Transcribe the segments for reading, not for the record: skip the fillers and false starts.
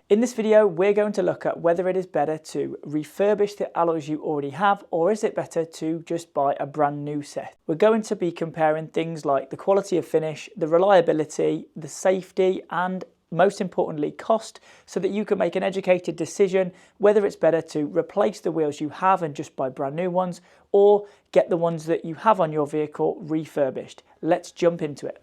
In this video, we're going to look at whether it is better to refurbish the alloys you already have, or is it better to just buy a brand new set. We're going to be comparing things like the quality of finish, the reliability, the safety, and most importantly, cost, so that you can make an educated decision whether it's better to replace the wheels you have and just buy brand new ones, or get the ones that you have on your vehicle refurbished. Let's jump into it.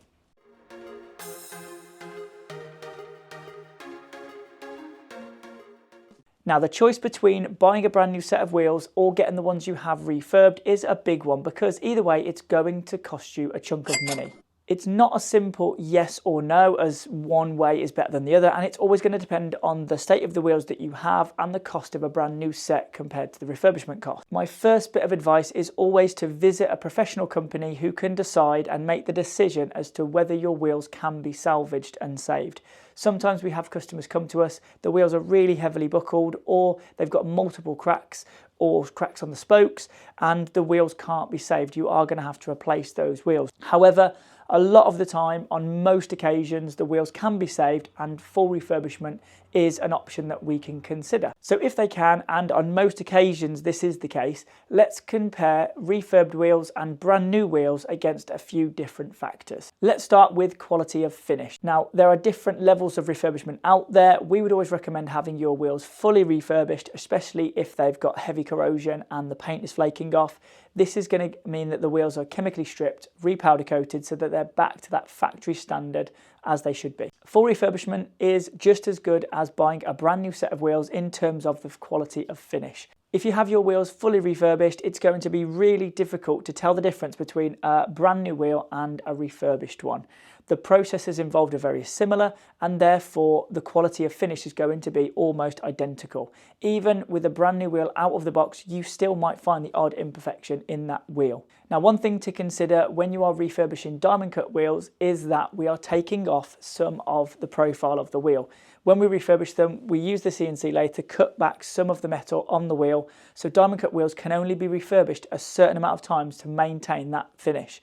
Now, the choice between buying a brand new set of wheels or getting the ones you have refurbed is a big one, because either way it's going to cost you a chunk of money. It's not a simple yes or no, as one way is better than the other, and it's always going to depend on the state of the wheels that you have and the cost of a brand new set compared to the refurbishment cost. My first bit of advice is always to visit a professional company who can decide and make the decision as to whether your wheels can be salvaged and saved. Sometimes we have customers come to us, the wheels are really heavily buckled, or they've got multiple cracks or cracks on the spokes, and the wheels can't be saved. You are going to have to replace those wheels. However, a lot of the time, on most occasions, the wheels can be saved, and full refurbishment is an option that we can consider. So if they can, and on most occasions this is the case, let's compare refurbed wheels and brand new wheels against a few different factors. Let's start with quality of finish. Now, there are different levels of refurbishment out there. We would always recommend having your wheels fully refurbished, especially if they've got heavy corrosion and the paint is flaking off. This is going to mean that the wheels are chemically stripped, repowder coated, so that they're back to that factory standard as they should be. Full refurbishment is just as good as buying a brand new set of wheels in terms of the quality of finish. If you have your wheels fully refurbished, it's going to be really difficult to tell the difference between a brand new wheel and a refurbished one. The processes involved are very similar, and therefore the quality of finish is going to be almost identical. Even with a brand new wheel out of the box, you still might find the odd imperfection in that wheel. Now, one thing to consider when you are refurbishing diamond cut wheels is that we are taking off some of the profile of the wheel. When we refurbish them, we use the CNC lathe to cut back some of the metal on the wheel, so diamond cut wheels can only be refurbished a certain amount of times to maintain that finish.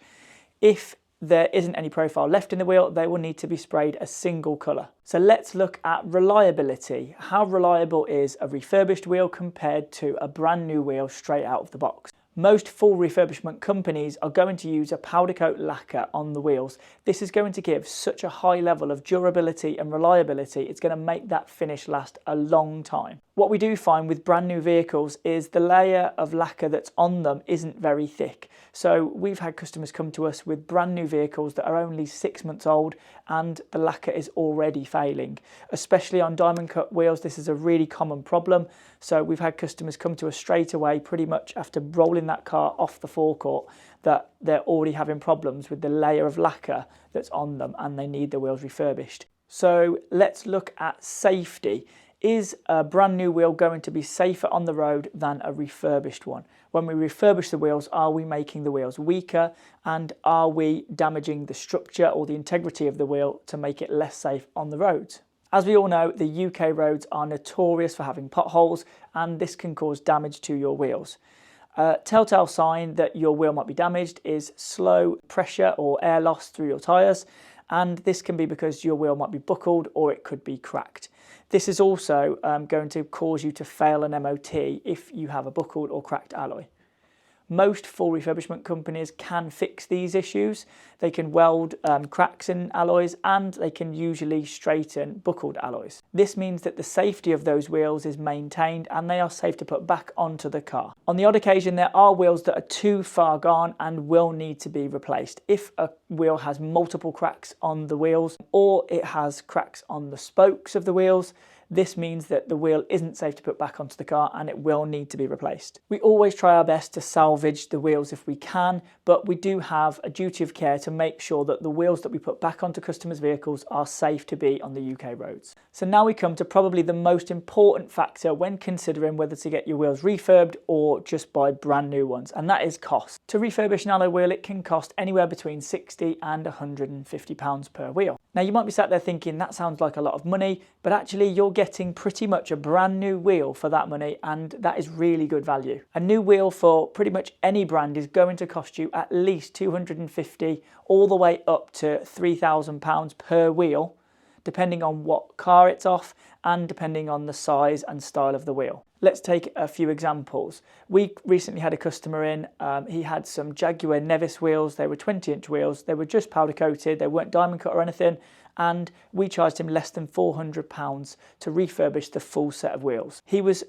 If there isn't any profile left in the wheel, they will need to be sprayed a single colour. So let's look at reliability. How reliable is a refurbished wheel compared to a brand new wheel straight out of the box? Most full refurbishment companies are going to use a powder coat lacquer on the wheels. This is going to give such a high level of durability and reliability, it's going to make that finish last a long time. What we do find with brand new vehicles is the layer of lacquer that's on them isn't very thick. So we've had customers come to us with brand new vehicles that are only 6 months old and the lacquer is already failing. Especially on diamond cut wheels, this is a really common problem. So we've had customers come to us straight away, pretty much after rolling that car off the forecourt, that they're already having problems with the layer of lacquer that's on them and they need the wheels refurbished. So let's look at safety. Is a brand new wheel going to be safer on the road than a refurbished one? When we refurbish the wheels, are we making the wheels weaker, and are we damaging the structure or the integrity of the wheel to make it less safe on the roads? As we all know, the UK roads are notorious for having potholes, and this can cause damage to your wheels. A telltale sign that your wheel might be damaged is slow pressure or air loss through your tyres, and this can be because your wheel might be buckled or it could be cracked. This is also going to cause you to fail an MOT if you have a buckled or cracked alloy. Most full refurbishment companies can fix these issues. They can weld cracks in alloys, and they can usually straighten buckled alloys. This means that the safety of those wheels is maintained and they are safe to put back onto the car. On the odd occasion, there are wheels that are too far gone and will need to be replaced. If a wheel has multiple cracks on the wheels, or it has cracks on the spokes of the wheels, this means that the wheel isn't safe to put back onto the car and it will need to be replaced. We always try our best to salvage the wheels if we can, but we do have a duty of care to make sure that the wheels that we put back onto customers' vehicles are safe to be on the UK roads. So now we come to probably the most important factor when considering whether to get your wheels refurbed or just buy brand new ones, and that is cost. To refurbish an alloy wheel, it can cost anywhere between £60 and £150 per wheel. Now you might be sat there thinking that sounds like a lot of money, but actually you're getting pretty much a brand new wheel for that money, and that is really good value. A new wheel for pretty much any brand is going to cost you at least £250 all the way up to £3,000 per wheel, depending on what car it's off and depending on the size and style of the wheel. Let's take a few examples. We recently had a customer in, he had some Jaguar Nevis wheels. They were 20-inch wheels, they were just powder coated, they weren't diamond cut or anything, and we charged him less than £400 to refurbish the full set of wheels. He was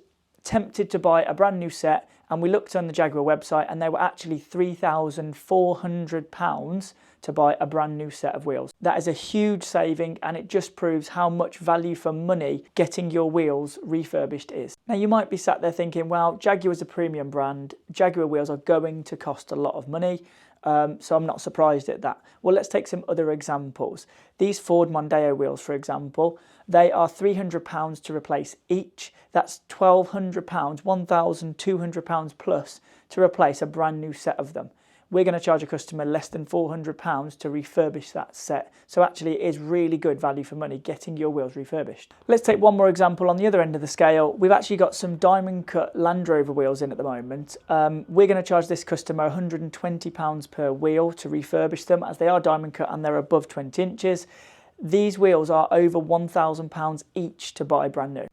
tempted to buy a brand new set, and we looked on the Jaguar website and they were actually £3,400 to buy a brand new set of wheels. That is a huge saving, and it just proves how much value for money getting your wheels refurbished is. Now you might be sat there thinking, well, Jaguar is a premium brand, Jaguar wheels are going to cost a lot of money, so I'm not surprised at that. Well, let's take some other examples. These Ford Mondeo wheels, for example, they are £300 to replace each. That's £1,200, £1,200 plus to replace a brand new set of them. We're going to charge a customer less than £400 to refurbish that set. So actually it is really good value for money getting your wheels refurbished. Let's take one more example on the other end of the scale. We've actually got some diamond cut Land Rover wheels in at the moment. We're going to charge this customer £120 per wheel to refurbish them, as they are diamond cut and they're above 20 inches. These wheels are over £1,000 each to buy brand new.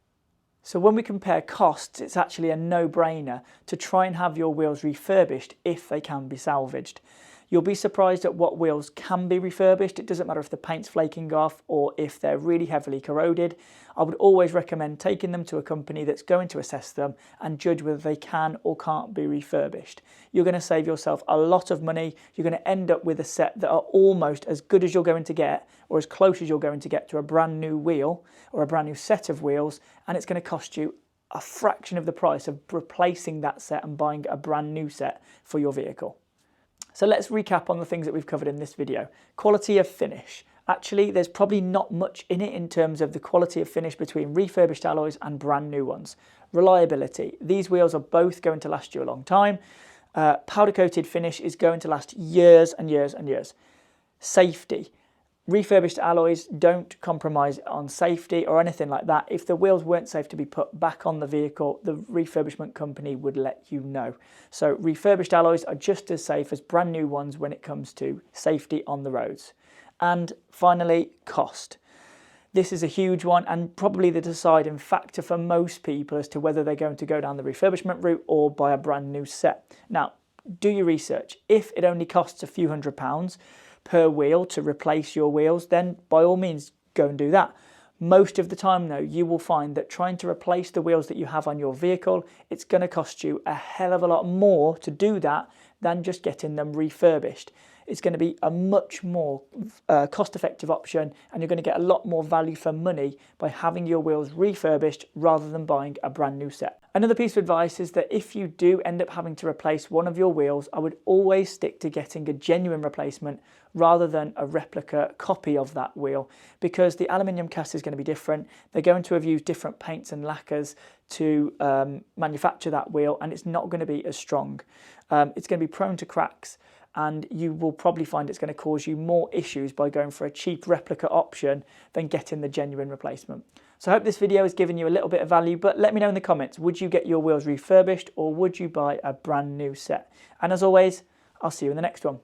So when we compare costs, it's actually a no-brainer to try and have your wheels refurbished if they can be salvaged. You'll be surprised at what wheels can be refurbished. It doesn't matter if the paint's flaking off or if they're really heavily corroded. I would always recommend taking them to a company that's going to assess them and judge whether they can or can't be refurbished. You're going to save yourself a lot of money. You're going to end up with a set that are almost as good as you're going to get, or as close as you're going to get to a brand new wheel or a brand new set of wheels, and it's going to cost you a fraction of the price of replacing that set and buying a brand new set for your vehicle. So let's recap on the things that we've covered in this video. Quality of finish. Actually, there's probably not much in it in terms of the quality of finish between refurbished alloys and brand new ones. Reliability. These wheels are both going to last you a long time. Powder coated finish is going to last years and years and years. Safety. Refurbished alloys don't compromise on safety or anything like that. If the wheels weren't safe to be put back on the vehicle, the refurbishment company would let you know. So refurbished alloys are just as safe as brand new ones when it comes to safety on the roads. And finally, cost. This is a huge one and probably the deciding factor for most people as to whether they're going to go down the refurbishment route or buy a brand new set. Now, do your research. If it only costs a few £100s per wheel to replace your wheels, then by all means go and do that. Most of the time though, you will find that trying to replace the wheels that you have on your vehicle, it's going to cost you a hell of a lot more to do that than just getting them refurbished. It's going to be a much more cost-effective option, and you're going to get a lot more value for money by having your wheels refurbished rather than buying a brand new set. Another piece of advice is that if you do end up having to replace one of your wheels, I would always stick to getting a genuine replacement rather than a replica copy of that wheel, because the aluminium cast is going to be different. They're going to have used different paints and lacquers to manufacture that wheel, and it's not going to be as strong. It's going to be prone to cracks, and you will probably find it's going to cause you more issues by going for a cheap replica option than getting the genuine replacement. So I hope this video has given you a little bit of value, but let me know in the comments, would you get your wheels refurbished or would you buy a brand new set? And as always, I'll see you in the next one.